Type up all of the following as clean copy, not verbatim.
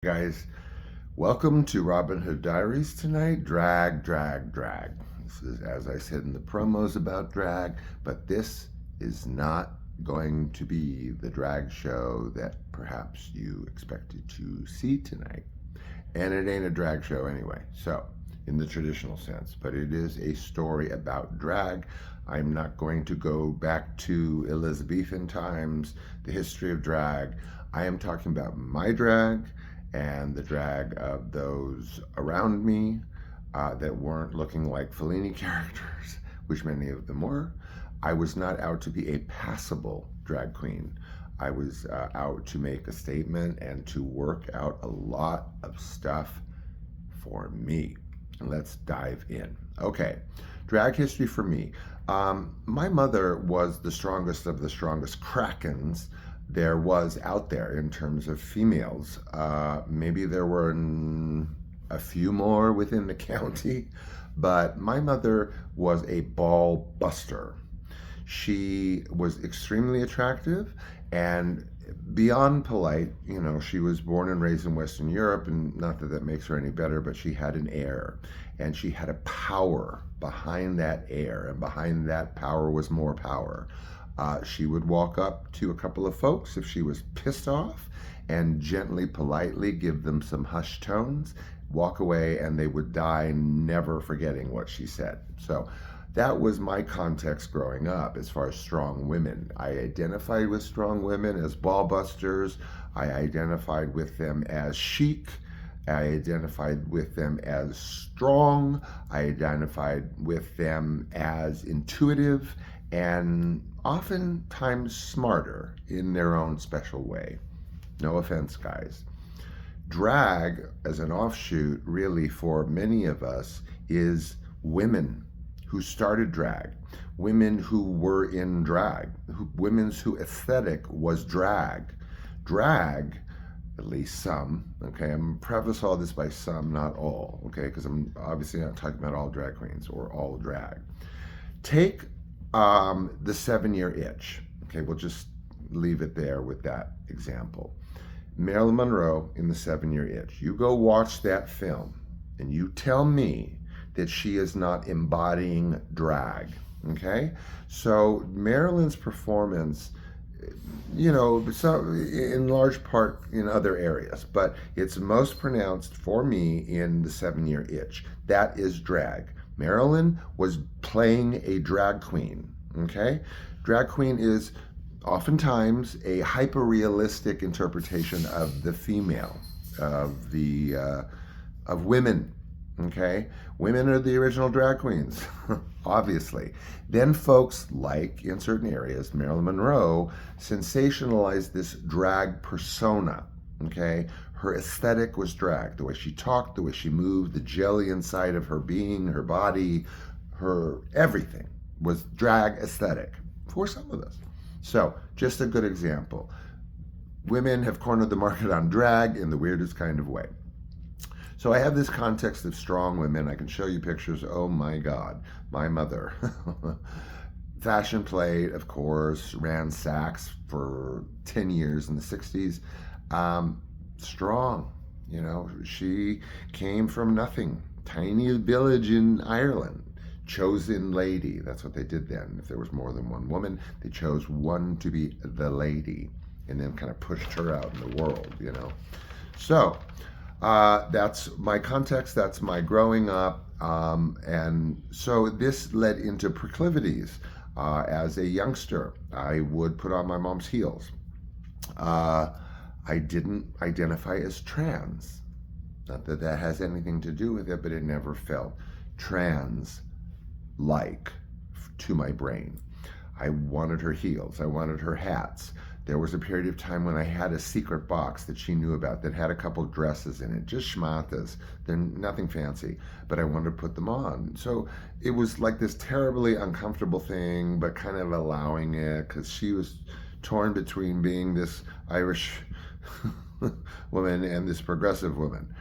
Guys, welcome to Robin Hood Diaries tonight. Drag. This is, as I said in the promos, about drag, but this is not going to be the drag show that perhaps you expected to see tonight. And it ain't a drag show anyway, so in the traditional sense, but it is a story about drag. I'm not going to go back to Elizabethan times, the history of drag. I am talking about my drag and the drag of those around me that weren't looking like Fellini characters, which many of them were. I was not out to be a passable drag queen. I was out to make a statement and to work out a lot of stuff for me. Let's dive in. Okay, drag history for me. My mother was the strongest of the strongest krakens there was out there in terms of females. Maybe there were a few more within the county, but my mother was a ball buster. She was extremely attractive and beyond polite. You know, she was born and raised in Western Europe, and not that that makes her any better, but she had an air, and she had a power behind that air, and behind that power was more power. She would walk up to a couple of folks if she was pissed off and gently, politely give them some hushed tones, walk away, and they would die never forgetting what she said. So that was my context growing up as far as strong women. I identified with strong women as ball busters. I identified with them as chic. I identified with them as strong. I identified with them as intuitive and oftentimes smarter in their own special way. No offense, guys. Drag, as an offshoot, really for many of us, is women who started drag, women who were in drag, women whose aesthetic was drag. Drag, at least some, okay, I'm gonna preface all this by some, not all, okay, because I'm obviously not talking about all drag queens or all drag. Take the 7-Year Itch, okay, we'll just leave it there with that example. Marilyn Monroe in the 7-Year Itch. You go watch that film and you tell me that she is not embodying drag, okay? So Marilyn's performance, you know, so in large part in other areas, but it's most pronounced for me in the 7-Year Itch. That is drag. Marilyn was playing a drag queen, okay? Drag queen is oftentimes a hyper-realistic interpretation of the female, of women. Okay, women are the original drag queens, obviously. Then folks like, in certain areas, Marilyn Monroe sensationalized this drag persona. Okay, her aesthetic was drag. The way she talked, the way she moved, the jelly inside of her being, her body, her everything was drag aesthetic for some of us. So, just a good example. Women have cornered the market on drag in the weirdest kind of way. So I have this context of strong women. I can show you pictures. Oh my God, my mother. Fashion plate, of course, ran Saks for 10 years in the 60s. Strong, you know, she came from nothing. Tiny village in Ireland. Chosen lady. That's what they did then. If there was more than one woman, they chose one to be the lady and then kind of pushed her out in the world, you know. So, that's my context, that's my growing up, and so this led into proclivities. As a youngster, I would put on my mom's heels. I didn't identify as trans. Not that that has anything to do with it, but it never felt trans-like to my brain. I wanted her heels, I wanted her hats. There was a period of time when I had a secret box that she knew about that had a couple of dresses in it, just schmatas. They're nothing fancy, but I wanted to put them on. So it was like this terribly uncomfortable thing, but kind of allowing it because she was torn between being this Irish woman and this progressive woman.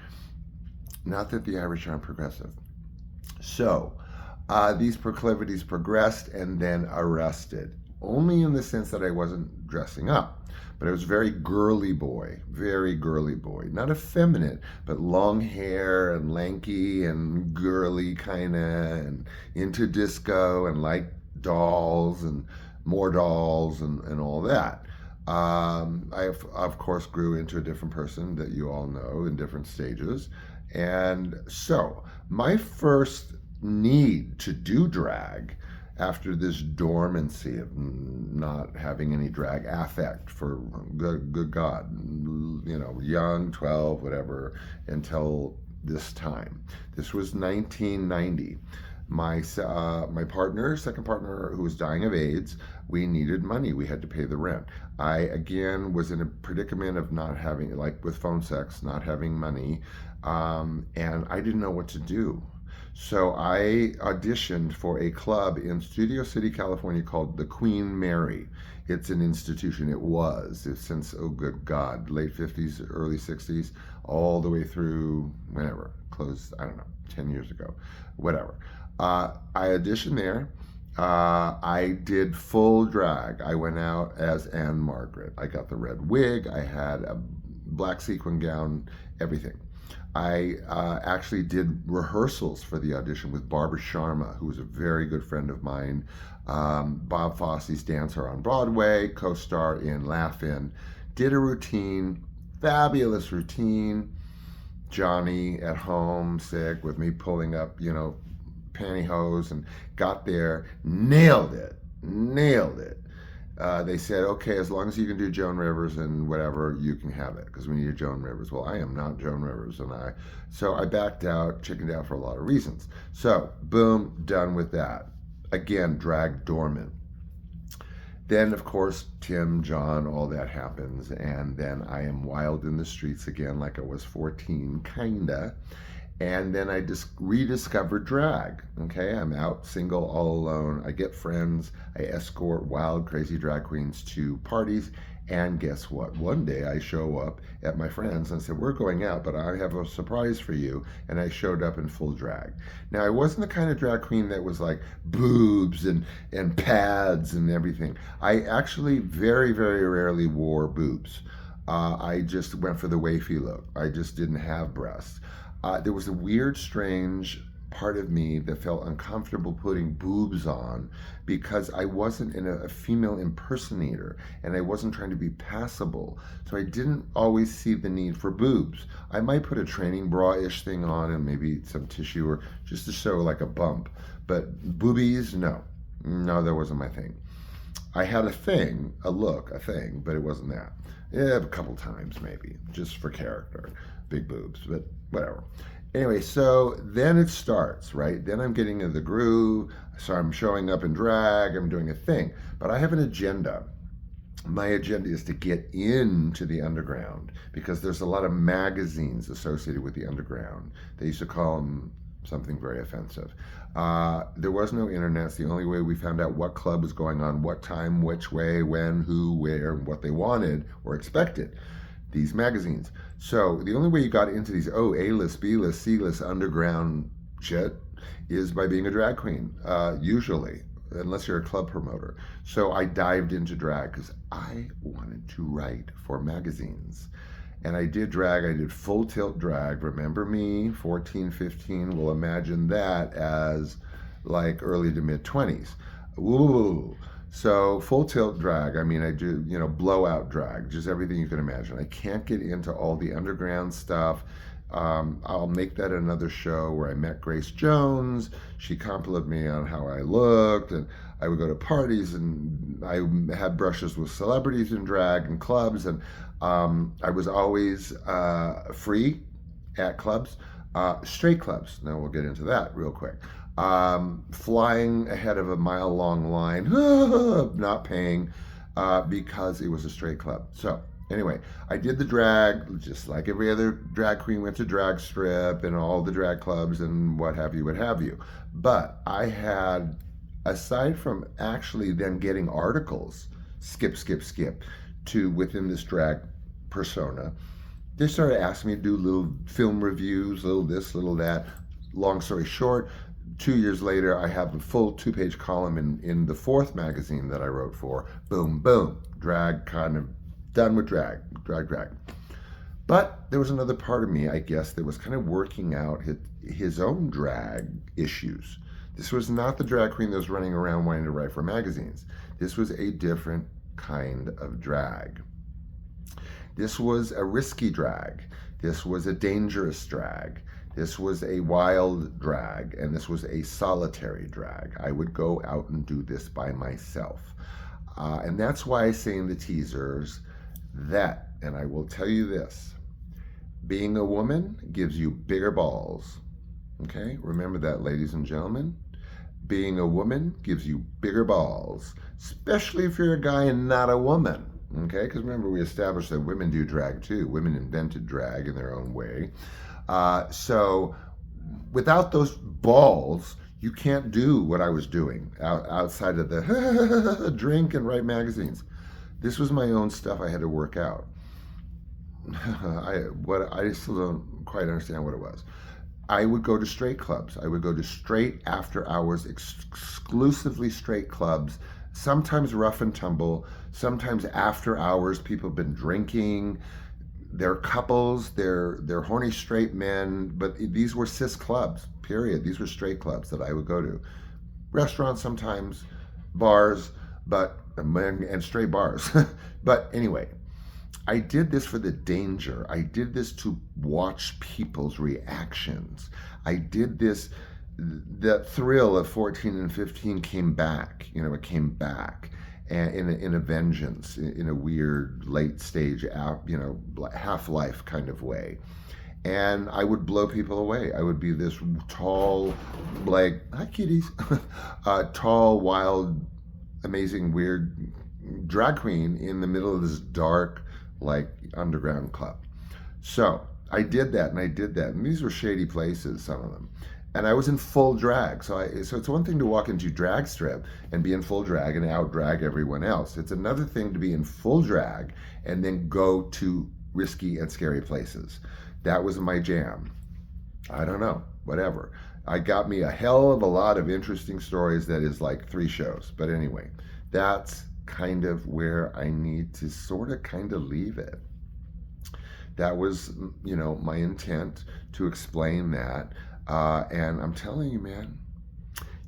Not that the Irish aren't progressive. So these proclivities progressed and then arrested. only in the sense that I wasn't dressing up, but I was very girly boy, not effeminate, but long hair and lanky and girly kind of, and into disco and like dolls and more dolls and all that. Of course, grew into a different person that you all know in different stages. And so, my first need to do drag after this dormancy of not having any drag affect for good God, young, 12, whatever, until this time. This was 1990. My partner, second partner, who was dying of AIDS, we needed money. We had to pay the rent. I again was in a predicament of not having, like with phone sex, not having money, and I didn't know what to do. So I auditioned for a club in Studio City, California called the Queen Mary. It's an institution. It was. It's since, oh good God, late 50s, early 60s, all the way through whenever. Closed, I don't know, 10 years ago, whatever. I auditioned there. I did full drag. I went out as Anne Margaret. I got the red wig. I had a black sequin gown, everything. I actually did rehearsals for the audition with Barbara Sharma, who was a very good friend of mine. Bob Fosse's dancer on Broadway, co-star in Laugh-In. Did a routine, fabulous routine. Johnny at home, sick, with me pulling up, pantyhose, and got there, nailed it. They said, okay, as long as you can do Joan Rivers and whatever, you can have it, because we need a Joan Rivers. Well, I am not Joan Rivers, so I backed out, chickened out for a lot of reasons. So, boom, done with that. Again, drag dormant. Then, of course, Tim, John, all that happens, and then I am wild in the streets again, like I was 14, kinda. And then I just rediscovered drag. Okay, I'm out single, all alone. I get friends. I escort wild, crazy drag queens to parties. And guess what? One day I show up at my friends and said, we're going out, but I have a surprise for you. And I showed up in full drag. Now, I wasn't the kind of drag queen that was like boobs and pads and everything. I actually very, very rarely wore boobs. I just went for the wafy look. I just didn't have breasts. There was a weird, strange part of me that felt uncomfortable putting boobs on because I wasn't a female impersonator and I wasn't trying to be passable. So I didn't always see the need for boobs. I might put a training bra-ish thing on and maybe some tissue or just to show like a bump. But boobies, no. No, that wasn't my thing. I had a thing, but it wasn't that. Yeah, a couple times maybe, just for character. Big boobs, but whatever. Anyway, so then it starts, right? Then I'm getting into the groove. So I'm showing up in drag, I'm doing a thing. But I have an agenda. My agenda is to get into the underground because there's a lot of magazines associated with the underground. They used to call them something very offensive. There was no internet. It's the only way we found out what club was going on, what time, which way, when, who, where, and what they wanted or expected. These magazines. So the only way you got into these A-list, B-list, C-list underground shit is by being a drag queen, usually, unless you're a club promoter. So I dived into drag because I wanted to write for magazines. And I did drag, I did full tilt drag. Remember me, 14, 15, we'll imagine that as like early to mid 20s. Woo! So full tilt drag, I mean, I do, blowout drag, just everything you can imagine. I can't get into all the underground stuff. I'll make that another show where I met Grace Jones. She complimented me on how I looked, and I would go to parties, and I had brushes with celebrities in drag and clubs, and I was always free at clubs, straight clubs. Now we'll get into that real quick. Flying ahead of a mile-long line, not paying because it was a straight club. So anyway, I did the drag just like every other drag queen went to drag strip and all the drag clubs and what have you. But I had, aside from actually then getting articles, skip, to within this drag persona, they started asking me to do little film reviews, little this, little that. Long story short, 2 years later, I have a full 2-page column in the fourth magazine that I wrote for. Boom, boom, drag, kind of done with drag, drag, drag. But there was another part of me, I guess, that was kind of working out his own drag issues. This was not the drag queen that was running around wanting to write for magazines. This was a different kind of drag. This was a risky drag. This was a dangerous drag. This was a wild drag, and this was a solitary drag. I would go out and do this by myself. And that's why I say in the teasers that, and I will tell you this, being a woman gives you bigger balls. Okay? Remember that, ladies and gentlemen. Being a woman gives you bigger balls, especially if you're a guy and not a woman. Okay? Because remember, we established that women do drag too. Women invented drag in their own way. So without those balls, you can't do what I was doing outside of the drink and write magazines. This was my own stuff I had to work out. I still don't quite understand what it was. I would go to straight clubs. I would go to straight after hours, exclusively straight clubs, sometimes rough and tumble, sometimes after hours. People have been drinking. They're couples, they're horny straight men, but these were cis clubs, period. These were straight clubs that I would go to. Restaurants sometimes, bars, and straight bars. But anyway, I did this for the danger. I did this to watch people's reactions. I did this, that thrill of 14 and 15 came back, it came back. And in a vengeance, in a weird late stage, Half-Life kind of way. And I would blow people away. I would be this tall, like, hi kitties, tall, wild, amazing, weird drag queen in the middle of this dark, like, underground club. So I did that, and these were shady places, some of them. And I was in full drag. So it's one thing to walk into drag strip and be in full drag and out drag everyone else. It's another thing to be in full drag and then go to risky and scary places. That was my jam. I don't know, whatever. I got me a hell of a lot of interesting stories that is like 3 shows. But anyway, that's kind of where I need to sort of kind of leave it. That was, my intent to explain that. And I'm telling you, man,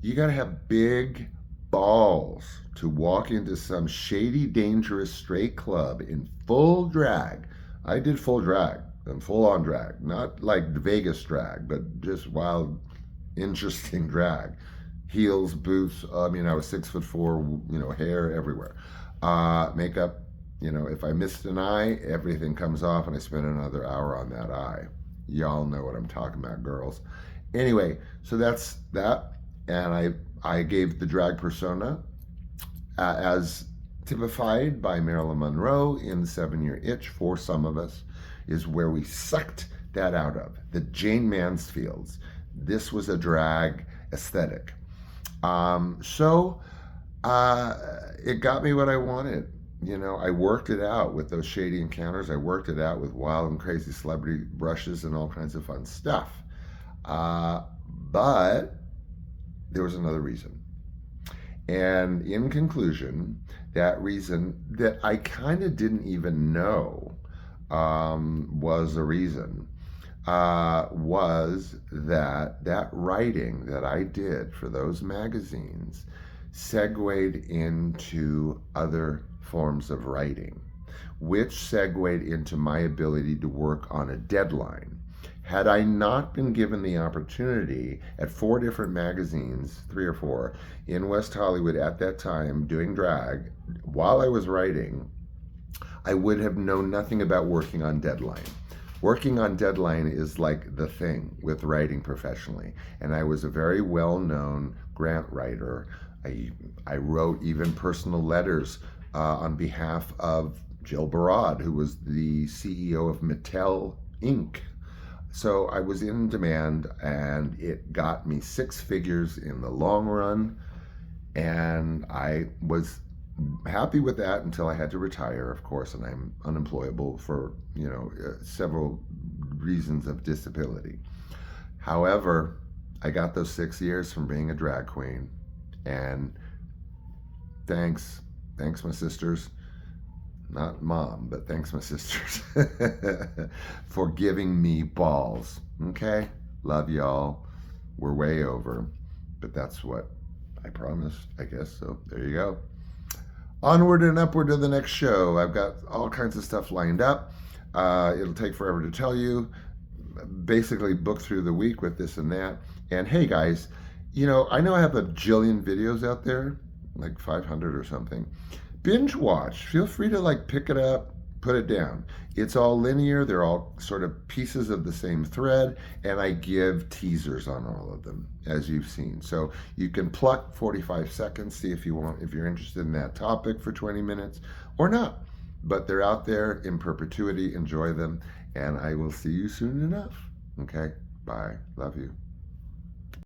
you got to have big balls to walk into some shady, dangerous, straight club in full drag. I did full drag and full on drag, not like the Vegas drag, but just wild, interesting drag. Heels, boots. I was 6'4", hair everywhere. Makeup. If I missed an eye, everything comes off, and I spend another hour on that eye. Y'all know what I'm talking about, girls. Anyway, so that's that, and I gave the drag persona as typified by Marilyn Monroe in 7-Year Itch. For Some of Us is where we sucked that out of the Jane Mansfields. This was a drag aesthetic. So it got me what I wanted. I worked it out with those shady encounters. I worked it out with wild and crazy celebrity brushes and all kinds of fun stuff. But there was another reason. And in conclusion, that reason that I kind of didn't even know was a reason was that writing that I did for those magazines segued into other forms of writing, which segued into my ability to work on a deadline. Had I not been given the opportunity at 4 different magazines, 3 or 4, in West Hollywood at that time doing drag, while I was writing, I would have known nothing about working on deadline. Working on deadline is like the thing with writing professionally. And I was a very well-known grant writer. I wrote even personal letters on behalf of Jill Barad, who was the CEO of Mattel Inc. So I was in demand, and it got me 6 figures in the long run, and I was happy with that until I had to retire, of course, and I'm unemployable for several reasons of disability. However, I got those 6 years from being a drag queen. And thanks, my sisters. Not mom, but thanks, my sisters, for giving me balls. Okay? Love y'all. We're way over. But that's what I promised, I guess. So there you go. Onward and upward to the next show. I've got all kinds of stuff lined up. It'll take forever to tell you. Basically, book through the week with this and that. And hey, guys, I know I have a jillion videos out there, like 500 or something. Binge watch. Feel free to pick it up, put it down. It's all linear. They're all sort of pieces of the same thread, and I give teasers on all of them, as you've seen. So you can pluck 45 seconds, see if you're interested in that topic for 20 minutes or not. But they're out there in perpetuity. Enjoy them, and I will see you soon enough. Okay? Bye. Love you.